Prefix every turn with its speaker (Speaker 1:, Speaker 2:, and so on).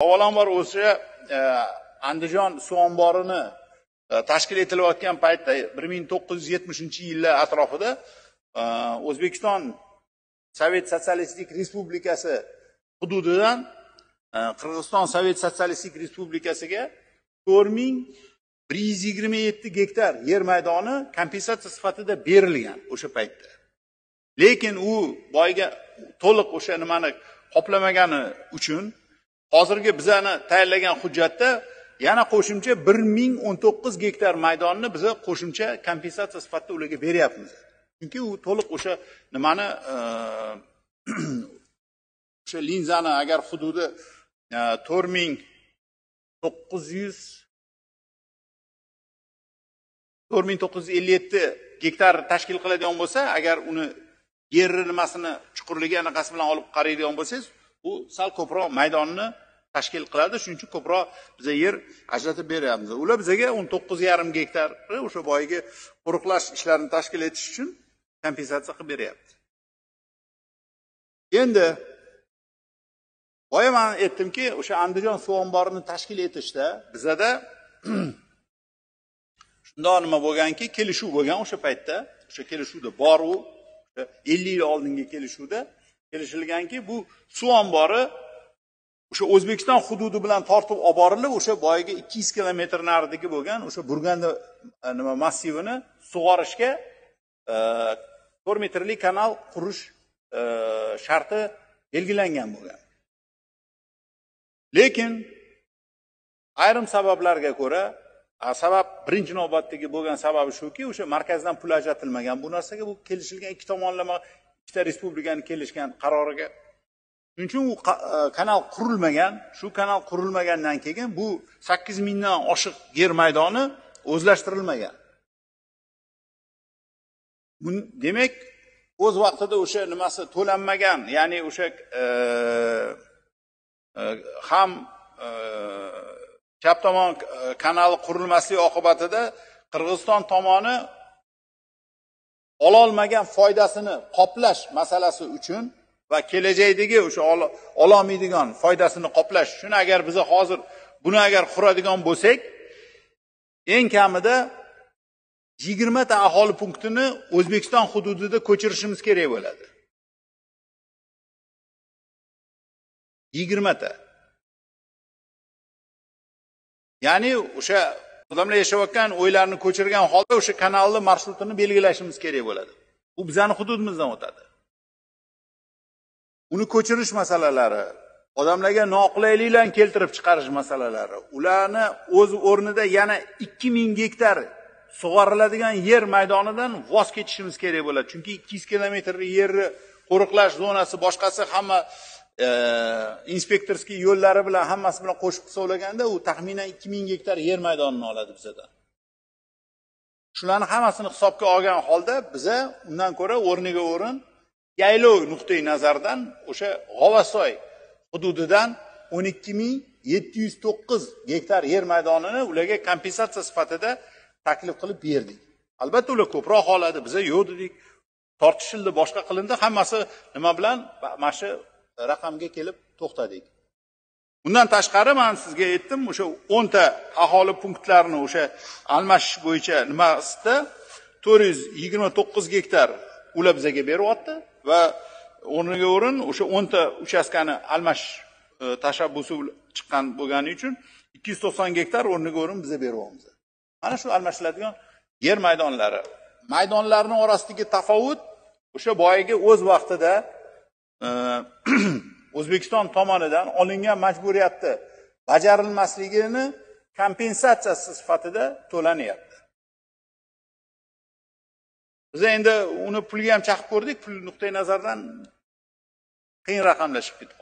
Speaker 1: Avvalambor o'sha Andijon suv omborini tashkil etilayotgan paytda 1970-yillar atrofida O'zbekiston Sovet Sotsialistik Respublikasi hududidan Qirg'iziston Sovet Sotsialistik Respublikasiga 4127 gektar yer maydoni kompensatsiya sifatida berilgan o'sha paytda. Lekin u boyga to'liq o'sha nimani qoplamagani uchun hozirgi bizani tayyorlagan hujjatda yana qo'shimcha 1019 gektar maydonni biz qo'shimcha kompensatsiya sifatida ularga beryapmiz. Chunki u to'liq o'sha nimani o'sha linzani agar hududi 4957 gektar tashkil qiladigan bo'lsa, agar uni yer nimasini chuqurligi anaqasi bilan olib qaraydigan bo'lsangiz, u sal ko'proq maydonni tashkil qiladi. Shuning uchun ko'proq biz yer ajratib beryapmiz. Ular bizga 19,5 gektar o'sha boyagi qo'riqlash ishlarini tashkil etish uchun kompensatsiya qilib beryapti. Endi boya men aytdimki, o'sha Andijon suv omborini tashkil etishda bizada shundoq nima bo'lganki, kelishuv bo'lgan o'sha paytda. O'sha kelishuvda bor u 50 yil oldingi kelishuvda kelishilganki, bu suv ombori o'sha O'zbekiston hududi bilan tortib olib borilib, o'sha boyiga 200 kilometr naridagi bo'lgan o'sha Burganda nima massivini sug'orishga 4 metrli kanal qurish sharti belgilangan bo'lgan. Lekin ayrim sabablarga ko'ra, sabab birinchi navbatdagi bo'lgan sababi shuki, o'sha markazdan pul ajratilmagan. Bu narsaga bu kelishilgan ikki tomonlama ikkita respublikaning kelishgan qaroriga. Shuning uchun u kanal qurilmagan. Shu kanal qurilmagandan keyin bu 8000 dan oshiq yer maydoni o'zlashtirilmagan. Demak, o'z vaqtida o'sha nimasi to'lanmagan, ya'ni o'sha ham chap tomon kanal qurilmasligi oqibatida Qirg'iziston tomoni ololmagan foydasini qoplash masalasi uchun va kelajakdagi o'sha ololmaydigan foydasini qoplash uchun agar biz hozir buni agar quradigan bo'lsak, eng kamida 20 ta aholi punktini O'zbekiston hududida ko'chirishimiz kerak bo'ladi. 20 ta. Ya'ni o'sha odamlar yashayotgan o'ylarni ko'chirgan holda o'sha kanalni marshrutini belgilashimiz kerak bo'ladi. Bu bizning hududimizdan o'tadi. Uni ko'chirish masalalari, odamlarga noqulayliklarni keltirib chiqarish masalalari, ularni o'z o'rnida yana 2000 gektar sug'oriladigan yer maydonidan voz kechishimiz kerak bo'ladi. Chunki 200 kilometr yerni qo'riqlash zonasi boshqasi hamma inspektorskiy yo'llari bilan hammasi bilan qo'shib hisoblaganda u taxminan 2000 gektar yer maydonini oladi bizdan. Shularni hammasini hisobga olgan holda biza undan ko'ra o'rniga o'rin yaylov nuqtai nazardan o'sha G'ovasoy hududidan 12709 gektar yer maydonini ularga kompensatsiya sifatida taklif qilib berdik. Albatta ular ko'proq oladi, biza yo'q dedik. Tortishildi, boshqa qilindi, hammasi nima bilan mana shu raqamga kelib to'xtadik. Bundan tashqari men sizga aytdim, o'sha 10 ta aholi punktlarini o'sha almashish bo'yicha nimasida 429 gektar ular bizga beryapti va o'rniga o'rin o'sha 10 ta uchastkani almashish tashabbusi chiqqan bo'lgani uchun 290 gektar o'rniga o'rin bizga beryapmiz. Mana shu almashiladigan yer maydonlari. Maydonlarning orasidagi tafovut o'sha boyiga o'z vaqtida O'zbekiston tomonidan olingan majburiyatni bajarilmasligini kompensatsiyasi sifatida to'lanyapti. Biz endi uni pulga ham chaqib ko'rdik, pul nuqtai nazardan qiyin raqamlar chiqib ketdi.